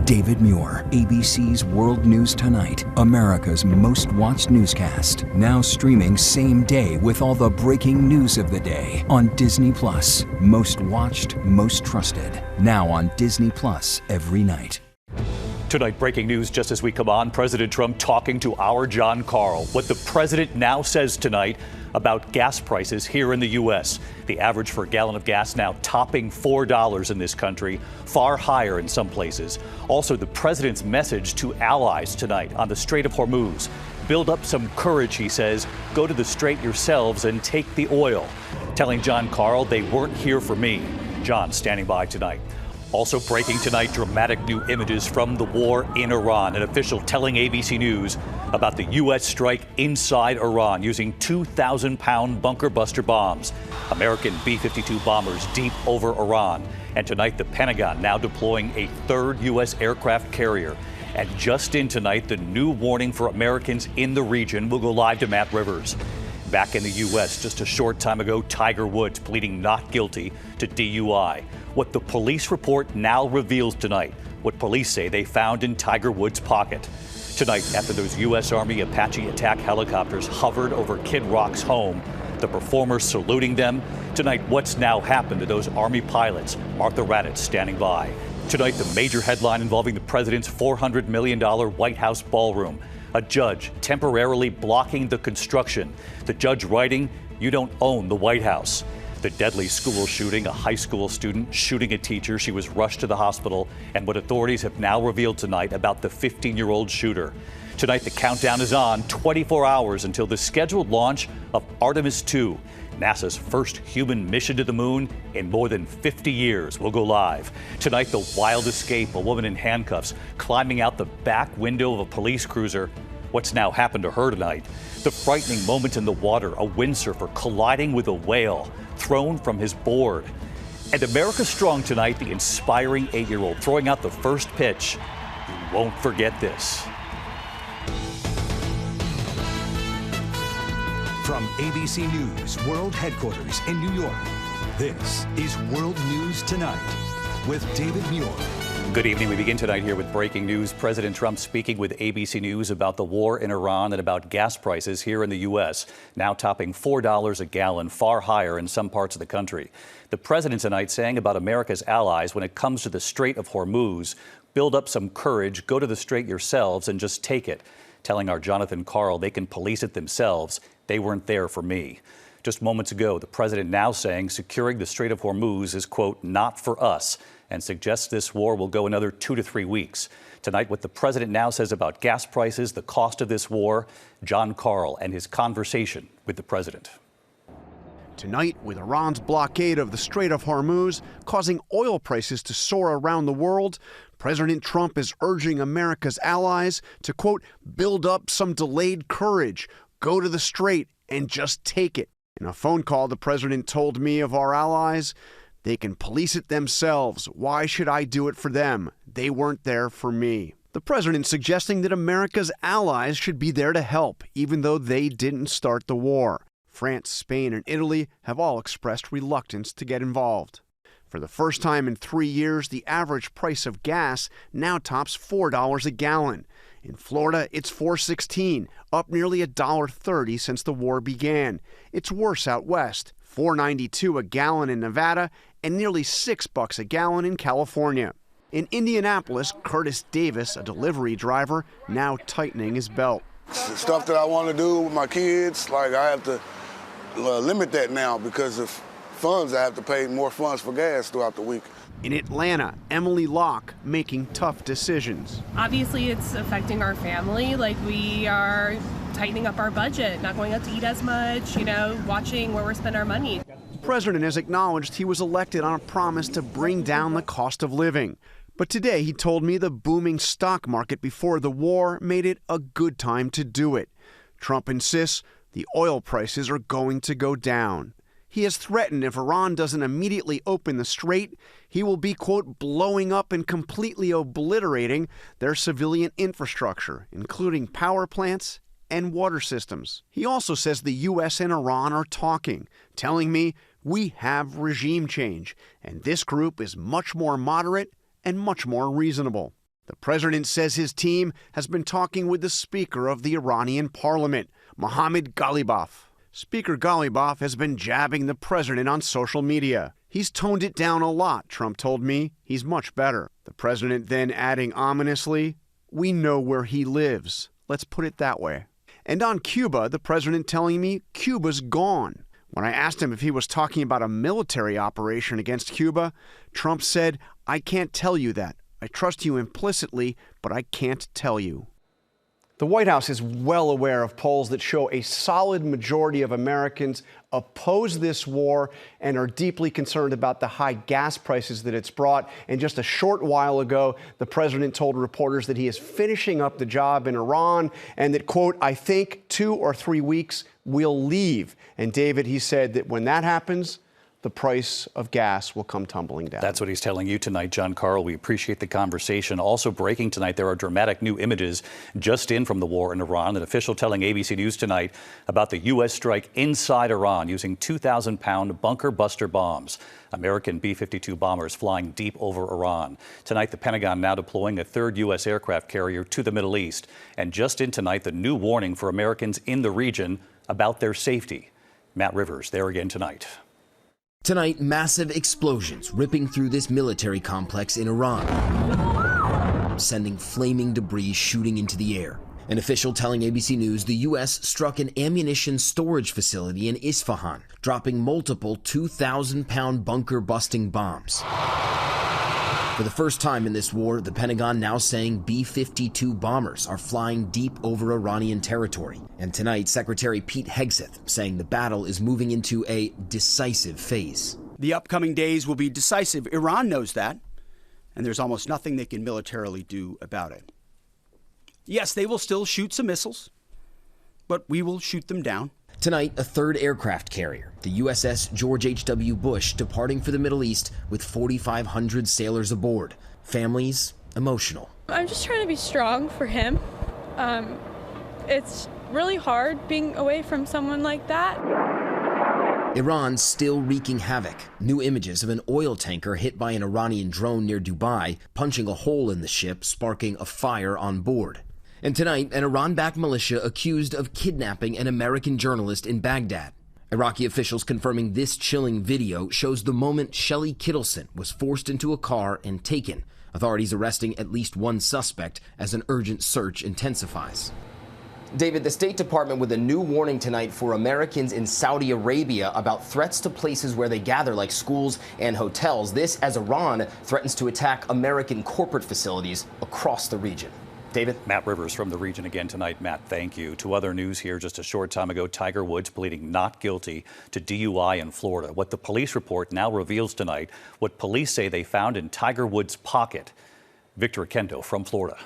David Muir, ABC's World News Tonight, America's most watched newscast. Now streaming same day with all the breaking news of the day on Disney Plus. Most watched, most trusted. Now on Disney Plus every night. Tonight, breaking news just as we come on. President Trump talking to our Jon Karl. What the president now says tonight about gas prices here in the U.S. The average for a gallon of gas now topping $4 in this country, far higher in some places. Also, the president's message to allies tonight on the Strait of Hormuz. Build up some courage, he says. Go to the strait yourselves and take the oil. Telling Jon Karl they weren't here for me. Jon standing by tonight. Also breaking tonight, dramatic new images from the war in Iran. An official telling ABC News about the U.S. strike inside Iran using 2,000-pound bunker buster bombs. American B-52 bombers deep over Iran. And tonight, the Pentagon now deploying a third U.S. aircraft carrier. And just in tonight, the new warning for Americans in the region. Will go live to Matt Rivers. Back in the U.S. just a short time ago, Tiger Woods pleading not guilty to DUI. What the police report now reveals tonight, what police say they found in Tiger Woods' pocket. Tonight, after those U.S. Army Apache attack helicopters hovered over Kid Rock's home, the performers saluting them. Tonight, what's now happened to those Army pilots? Arthur Raddatz standing by. Tonight, the major headline involving the president's $400 million White House ballroom. A judge temporarily blocking the construction. The judge writing, "You don't own the White House." The deadly school shooting, a high school student shooting a teacher. She was rushed to the hospital. And what authorities have now revealed tonight about the 15-year-old shooter. Tonight, the countdown is on, 24 hours until the scheduled launch of Artemis II. NASA's first human mission to the moon in more than 50 years. Will go live. Tonight, the wild escape, a woman in handcuffs climbing out the back window of a police cruiser. What's now happened to her tonight? The frightening moment in the water, a windsurfer colliding with a whale thrown from his board. And America Strong tonight, the inspiring 8-year-old throwing out the first pitch. You won't forget this. From ABC News World Headquarters in New York, this is World News Tonight with David Muir. Good evening. We begin tonight here with breaking news. President Trump speaking with ABC News about the war in Iran and about gas prices here in the U.S., now topping $4 a gallon, far higher in some parts of the country. The president tonight saying about America's allies when it comes to the Strait of Hormuz, build up some courage, go to the strait yourselves and just take it. Telling our Jon Karl they can police it themselves. They weren't there for me. Just moments ago, the president now saying securing the Strait of Hormuz is, quote, not for us, and suggests this war will go another 2 to 3 weeks. Tonight, what the president now says about gas prices, the cost of this war, Jon Karl and his conversation with the president. Tonight, with Iran's blockade of the Strait of Hormuz causing oil prices to soar around the world, President Trump is urging America's allies to, quote, build up some delayed courage, go to the strait, and just take it. In a phone call, the president told me of our allies, they can police it themselves. Why should I do it for them? They weren't there for me. The president suggesting that America's allies should be there to help, even though they didn't start the war. France, Spain, and Italy have all expressed reluctance to get involved. For the first time in 3 years, the average price of gas now tops $4 a gallon. In Florida, it's $4.16, up nearly $1.30 since the war began. It's worse out west, $4.92 a gallon in Nevada, and nearly $6 a gallon in California. In Indianapolis, Curtis Davis, a delivery driver, now tightening his belt. The stuff that I want to do with my kids, like I have to limit that now because of funds. I have to pay more funds for gas throughout the week. In Atlanta, Emily Locke making tough decisions. Obviously, it's affecting our family. Like, we are tightening up our budget, not going out to eat as much, watching where we're spending our money. The president has acknowledged he was elected on a promise to bring down the cost of living. But today he told me the booming stock market before the war made it a good time to do it. Trump insists the oil prices are going to go down. He has threatened if Iran doesn't immediately open the strait, he will be, quote, blowing up and completely obliterating their civilian infrastructure, including power plants and water systems. He also says the U.S. and Iran are talking, telling me we have regime change, and this group is much more moderate and much more reasonable. The president says his team has been talking with the Speaker of the Iranian parliament, Mohammad Ghalibaf. Speaker Ghalibaf has been jabbing the president on social media. He's toned it down a lot, Trump told me. He's much better. The president then adding ominously, "We know where he lives. Let's put it that way." And on Cuba, the president telling me Cuba's gone. When I asked him if he was talking about a military operation against Cuba, Trump said, "I can't tell you that. I trust you implicitly, but I can't tell you." The White House is well aware of polls that show a solid majority of Americans oppose this war and are deeply concerned about the high gas prices that it's brought. And just a short while ago, the president told reporters that he is finishing up the job in Iran and that, quote, "I think 2 or 3 weeks we'll leave." And David, he said that when that happens, the price of gas will come tumbling down. That's what he's telling you tonight, Jon Karl. We appreciate the conversation. Also breaking tonight, there are dramatic new images just in from the war in Iran. An official telling ABC News tonight about the U.S. strike inside Iran using 2,000-pound bunker buster bombs. American B-52 bombers flying deep over Iran. Tonight, the Pentagon now deploying a third U.S. aircraft carrier to the Middle East. And just in tonight, the new warning for Americans in the region about their safety. Matt Rivers there again tonight. Tonight, massive explosions ripping through this military complex in Iran, sending flaming debris shooting into the air. An official telling ABC News the U.S. struck an ammunition storage facility in Isfahan, dropping multiple 2,000-pound bunker-busting bombs. For the first time in this war, the Pentagon now saying B-52 bombers are flying deep over Iranian territory. And tonight, Secretary Pete Hegseth saying the battle is moving into a decisive phase. The upcoming days will be decisive. Iran knows that, and there's almost nothing they can militarily do about it. Yes, they will still shoot some missiles, but we will shoot them down. Tonight, a third aircraft carrier, the USS George H.W. Bush, departing for the Middle East with 4,500 sailors aboard. Families emotional. I'm just trying to be strong for him. It's really hard being away from someone like that. Iran still wreaking havoc. New images of an oil tanker hit by an Iranian drone near Dubai, punching a hole in the ship, sparking a fire on board. And tonight, an Iran-backed militia accused of kidnapping an American journalist in Baghdad. Iraqi officials confirming this chilling video shows the moment Shelley Kittleson was forced into a car and taken. Authorities arresting at least one suspect as an urgent search intensifies. David, the State Department with a new warning tonight for Americans in Saudi Arabia about threats to places where they gather, like schools and hotels. This as Iran threatens to attack American corporate facilities across the region. David? Matt Rivers from the region again tonight. Matt, thank you. To other news here, just a short time ago, Tiger Woods pleading not guilty to DUI in Florida. What the police report now reveals tonight, what police say they found in Tiger Woods' pocket. Victor Oquendo from Florida.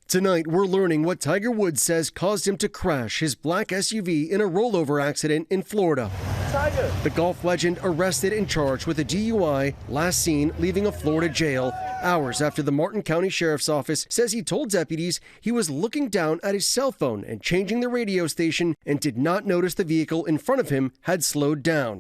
Tonight, we're learning what Tiger Woods says caused him to crash his black SUV in a rollover accident in Florida. Tiger. The golf legend arrested and charged with a DUI, last seen leaving a Florida jail hours after the Martin County Sheriff's Office says he told deputies he was looking down at his cell phone and changing the radio station and did not notice the vehicle in front of him had slowed down.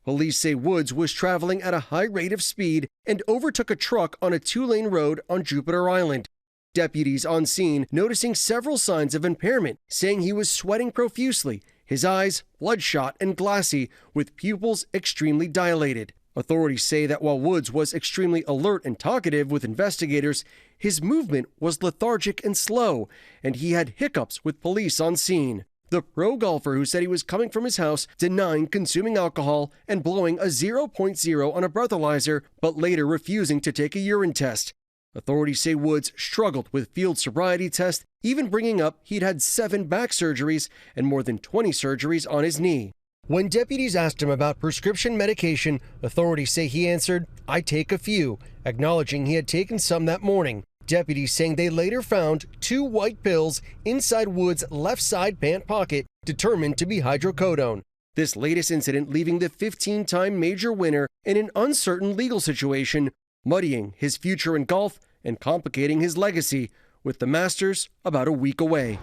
Police say Woods was traveling at a high rate of speed and overtook a truck on a 2-lane road on Jupiter Island. Deputies on scene noticing several signs of impairment, saying he was sweating profusely, his eyes bloodshot and glassy, with pupils extremely dilated. Authorities say that while Woods was extremely alert and talkative with investigators, his movement was lethargic and slow, and he had hiccups with police on scene. The pro golfer who said he was coming from his house denying consuming alcohol and blowing a 0.0 on a breathalyzer, but later refusing to take a urine test. Authorities say Woods struggled with field sobriety tests, even bringing up he'd had 7 back surgeries and more than 20 surgeries on his knee. When deputies asked him about prescription medication, authorities say he answered, "I take a few," acknowledging he had taken some that morning. Deputies saying they later found 2 white pills inside Woods' left side pant pocket, determined to be hydrocodone. This latest incident leaving the 15-time major winner in an uncertain legal situation, muddying his future in golf and complicating his legacy, with the Masters about a week away.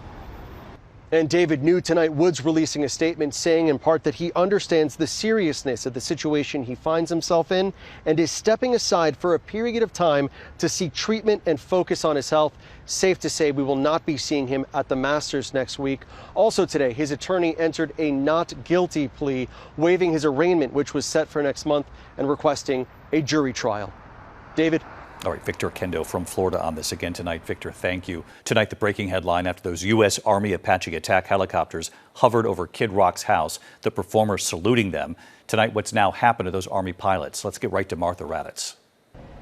And David knew tonight Woods releasing a statement saying in part that he understands the seriousness of the situation he finds himself in and is stepping aside for a period of time to seek treatment and focus on his health. Safe to say we will not be seeing him at the Masters next week. Also today, his attorney entered a not guilty plea, waiving his arraignment, which was set for next month, and requesting a jury trial. David. All right, Victor Oquendo from Florida on this again tonight. Victor, thank you. Tonight, the breaking headline after those U.S. Army Apache attack helicopters hovered over Kid Rock's house, the performer saluting them. Tonight, what's now happened to those Army pilots? Let's get right to Martha Raddatz.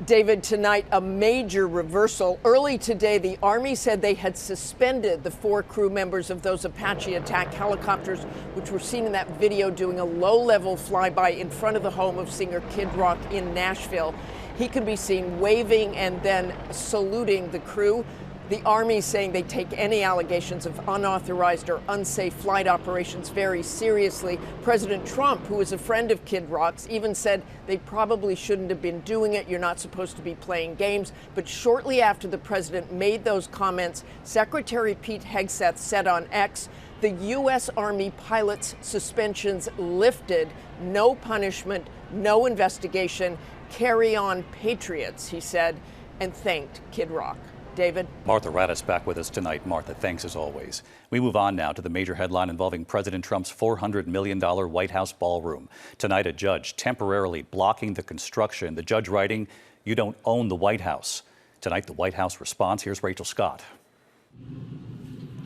David, tonight a major reversal. Early today, the Army said they had suspended the 4 crew members of those Apache attack helicopters, which were seen in that video doing a low-level flyby in front of the home of singer Kid Rock in Nashville. He could be seen waving and then saluting the crew. The Army saying they take any allegations of unauthorized or unsafe flight operations very seriously. President Trump, who is a friend of Kid Rock's, even said they probably shouldn't have been doing it. You're not supposed to be playing games. But shortly after the president made those comments, Secretary Pete Hegseth said on X, the U.S. Army pilots' suspensions lifted. No punishment, no investigation. Carry on, patriots, he said, and thanked Kid Rock. David? Martha Raddatz back with us tonight. Martha, thanks as always. We move on now to the major headline involving President Trump's $400 million White House ballroom. Tonight, a judge temporarily blocking the construction. The judge writing, "You don't own the White House." Tonight, the White House response. Here's Rachel Scott.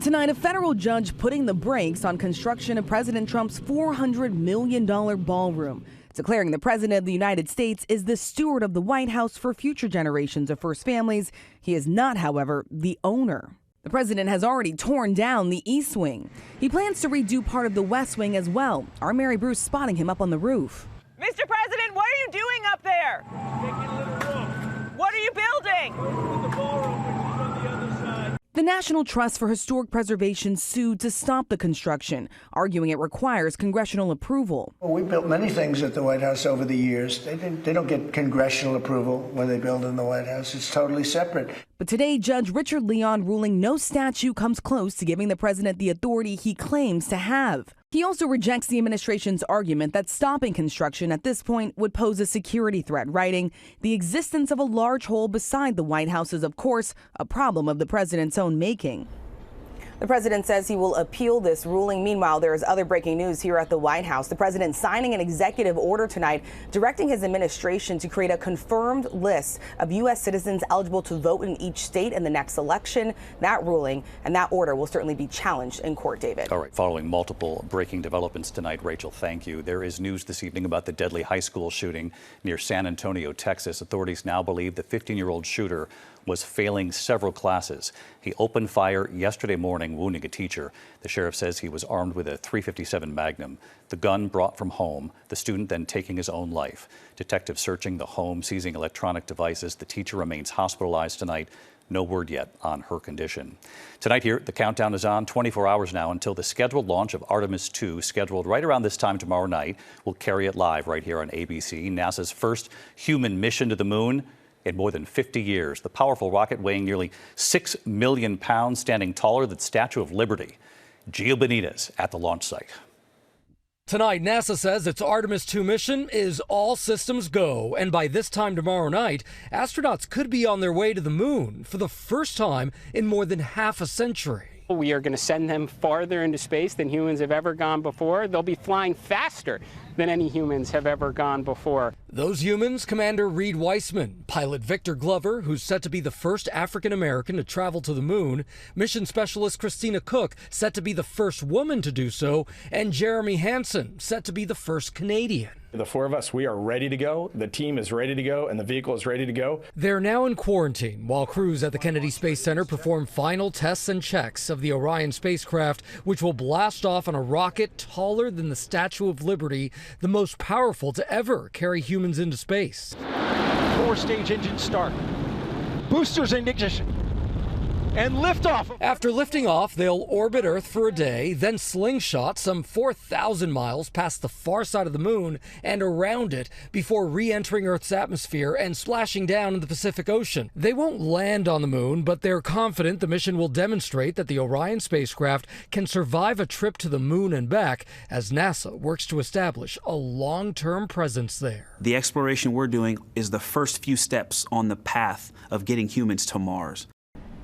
Tonight, a federal judge putting the brakes on construction of President Trump's $400 million ballroom, declaring the President of the United States is the steward of the White House for future generations of first families. He is not, however, the owner. The president has already torn down the East Wing. He plans to redo part of the West Wing as well. Our Mary Bruce spotting him up on the roof. Mr. President, what are you doing up there? Taking a little roof. What are you building? The ballroom, which is on the other side. The National Trust for Historic Preservation sued to stop the construction, arguing it requires congressional approval. Well, we built many things at the White House over the years. They don't get congressional approval when they build in the White House. It's totally separate. But today, Judge Richard Leon ruling no statute comes close to giving the president the authority he claims to have. He also rejects the administration's argument that stopping construction at this point would pose a security threat, writing, "The existence of a large hole beside the White House is, of course, a problem of the president's own making." The president says he will appeal this ruling. Meanwhile, there is other breaking news here at the White House. The president signing an executive order tonight directing his administration to create a confirmed list of U.S. citizens eligible to vote in each state in the next election. That ruling and that order will certainly be challenged in court, David. All right, following multiple breaking developments tonight, Rachel, thank you. There is news this evening about the deadly high school shooting near San Antonio, Texas. Authorities now believe the 15-year-old shooter was failing several classes. He opened fire yesterday morning, wounding a teacher. The sheriff says he was armed with a .357 Magnum. The gun brought from home, the student then taking his own life. Detectives searching the home, seizing electronic devices. The teacher remains hospitalized tonight. No word yet on her condition. Tonight here, the countdown is on 24 hours now until the scheduled launch of Artemis II, scheduled right around this time tomorrow night. We'll carry it live right here on ABC. NASA's first human mission to the moon in more than 50 years. The powerful rocket weighing nearly 6 million pounds, standing taller than the Statue of Liberty. Gio Benitez at the launch site. Tonight, NASA says its Artemis II mission is all systems go, and by this time tomorrow night, astronauts could be on their way to the moon for the first time in more than half a century. We are going to send them farther into space than humans have ever gone before. They'll be flying faster than any humans have ever gone before. Those humans, Commander Reed Weissman, pilot Victor Glover, who's set to be the first African-American to travel to the moon, mission specialist Christina Cook, set to be the first woman to do so, and Jeremy Hansen, set to be the first Canadian. The four of us, we are ready to go. The team is ready to go, and the vehicle is ready to go. They're now in quarantine while crews at the Kennedy Space Center perform final tests and checks of the Orion spacecraft, which will blast off on a rocket taller than the Statue of Liberty, the most powerful to ever carry humans into space. 4-stage engine start. Boosters in ignition. and liftoff. After lifting off, they'll orbit Earth for a day, then slingshot some 4,000 miles past the far side of the moon and around it before re-entering Earth's atmosphere and splashing down in the Pacific Ocean. They won't land on the moon, but they're confident the mission will demonstrate that the Orion spacecraft can survive a trip to the moon and back as NASA works to establish a long-term presence there. The exploration we're doing is the first few steps on the path of getting humans to Mars.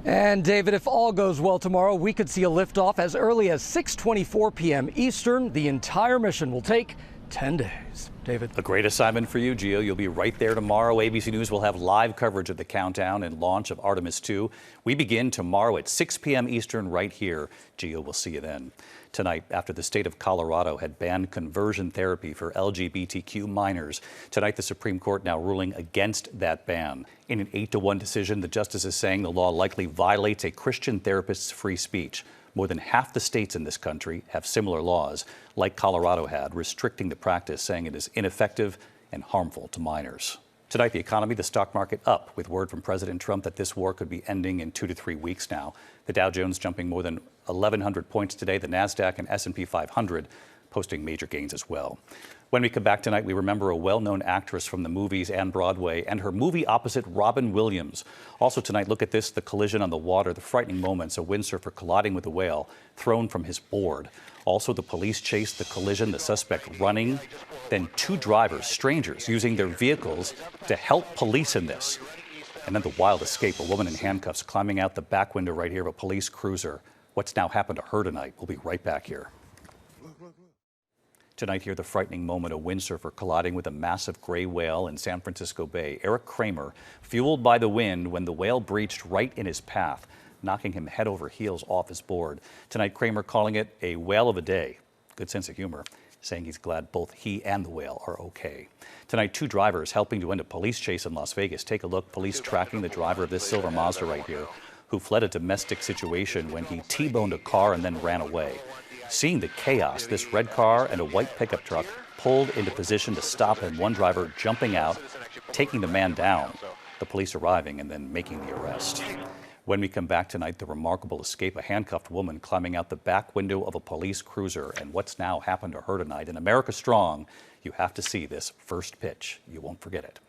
And David, if all goes well tomorrow, we could see a liftoff as early as 6:24 p.m. Eastern. The entire mission will take 10 days. David. A great assignment for you, Gio. You'll be right there tomorrow. ABC News will have live coverage of the countdown and launch of Artemis II. We begin tomorrow at 6 p.m. Eastern right here. Gio, we'll see you then. Tonight, after the state of Colorado had banned conversion therapy for LGBTQ minors, tonight the Supreme Court now ruling against that ban. In an 8-1 decision, the justice is saying the law likely violates a Christian therapist's free speech. More than half the states in this country have similar laws, like Colorado had, restricting the practice, saying it is ineffective and harmful to minors. Tonight, the economy, the stock market up, with word from President Trump that this war could be ending in 2 to 3 weeks now. The Dow Jones jumping more than 1,100 points today. The NASDAQ and S&P 500 posting major gains as well. When we come back tonight, we remember a well-known actress from the movies and Broadway and her movie opposite Robin Williams. Also tonight, look at this, the collision on the water, the frightening moments, a windsurfer colliding with a whale thrown from his board. Also, the police chase, the collision, the suspect running, then 2 drivers, strangers, using their vehicles to help police in this. And then the wild escape, a woman in handcuffs climbing out the back window right here of a police cruiser. What's now happened to her tonight? We'll be right back here. Tonight here, the frightening moment, a windsurfer colliding with a massive gray whale in San Francisco Bay. Eric Kramer, fueled by the wind when the whale breached right in his path, knocking him head over heels off his board. Tonight, Kramer calling it a whale of a day. Good sense of humor, saying he's glad both he and the whale are okay. Tonight, 2 drivers helping to end a police chase in Las Vegas. Take a look, police tracking the driver of this silver Mazda right here, who fled a domestic situation when he T-boned a car and then ran away. Seeing the chaos, this red car and a white pickup truck pulled into position to stop him, one driver jumping out, taking the man down, the police arriving and then making the arrest. When we come back tonight, the remarkable escape, a handcuffed woman climbing out the back window of a police cruiser, and what's now happened to her tonight. In America Strong, you have to see this first pitch. You won't forget it.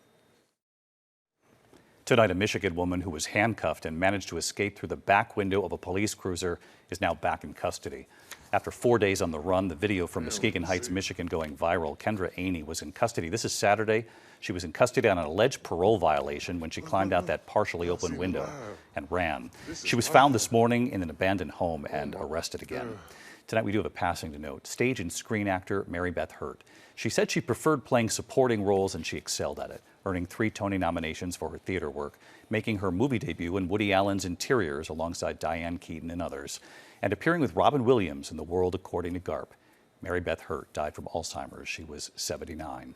Tonight, a Michigan woman who was handcuffed and managed to escape through the back window of a police cruiser is now back in custody. After 4 days on the run, the video from Muskegon Heights, Michigan going viral. Kendra Aney was in custody. This is Saturday. She was in custody on an alleged parole violation when she climbed out that partially open window and ran. She was found this morning in an abandoned home and arrested again. Tonight, we do have a passing to note. Stage and screen actor Mary Beth Hurt. She said she preferred playing supporting roles and she excelled at it, earning 3 Tony nominations for her theater work, making her movie debut in Woody Allen's Interiors alongside Diane Keaton and others, and appearing with Robin Williams in The World According to Garp. Mary Beth Hurt died from Alzheimer's. She was 79.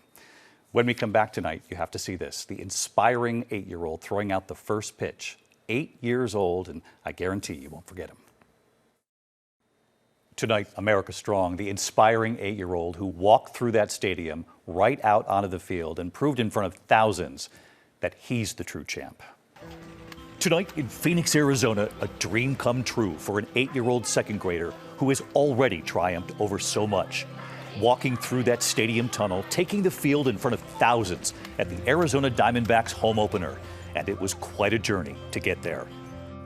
When we come back tonight, you have to see this. The inspiring 8-year-old throwing out the first pitch. 8 years old, and I guarantee you won't forget him. Tonight, America Strong, the inspiring 8-year-old who walked through that stadium right out onto the field and proved in front of thousands that he's the true champ. Tonight in Phoenix, Arizona, a dream come true for an 8-year-old second grader who has already triumphed over so much. Walking through that stadium tunnel, taking the field in front of thousands at the Arizona Diamondbacks home opener. And it was quite a journey to get there.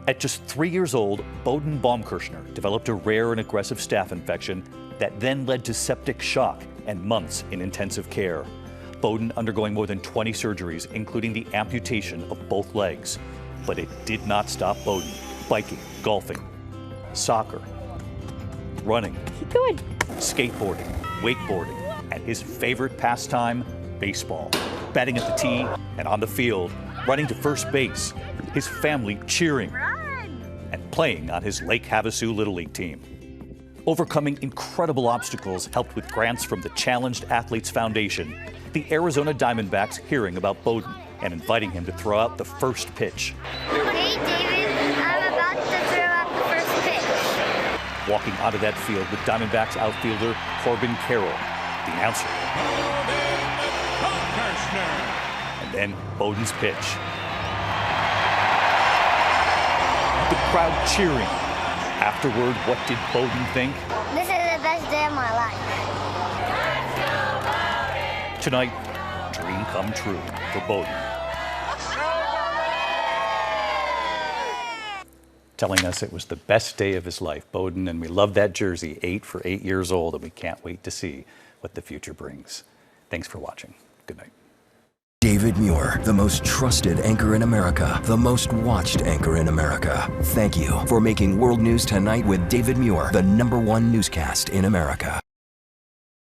At just 3 years old, Bowden Baumkirchner developed a rare and aggressive staph infection that then led to septic shock and months in intensive care. Bowden undergoing more than 20 surgeries, including the amputation of both legs. But it did not stop Bowden. Biking, golfing, soccer, running, skateboarding, wakeboarding, and his favorite pastime, baseball. Batting at the tee and on the field, running to first base, his family cheering, and playing on his Lake Havasu Little League team. Overcoming incredible obstacles helped with grants from the Challenged Athletes Foundation. The Arizona Diamondbacks hearing about Bowden and inviting him to throw out the first pitch. Hey David, I'm about to throw out the first pitch. Walking onto that field with Diamondbacks outfielder Corbin Carroll, the announcer. And then Bowden's pitch. The crowd cheering. Afterward, what did Bowden think? This is the best day of my life. Tonight, dream come true for Bowden. Telling us it was the best day of his life, Bowden, and we love that jersey, 8 for 8 years old, and we can't wait to see what the future brings. Thanks for watching. Good night. David Muir, the most trusted anchor in America, the most watched anchor in America. Thank you for making World News Tonight with David Muir the #1 newscast in America.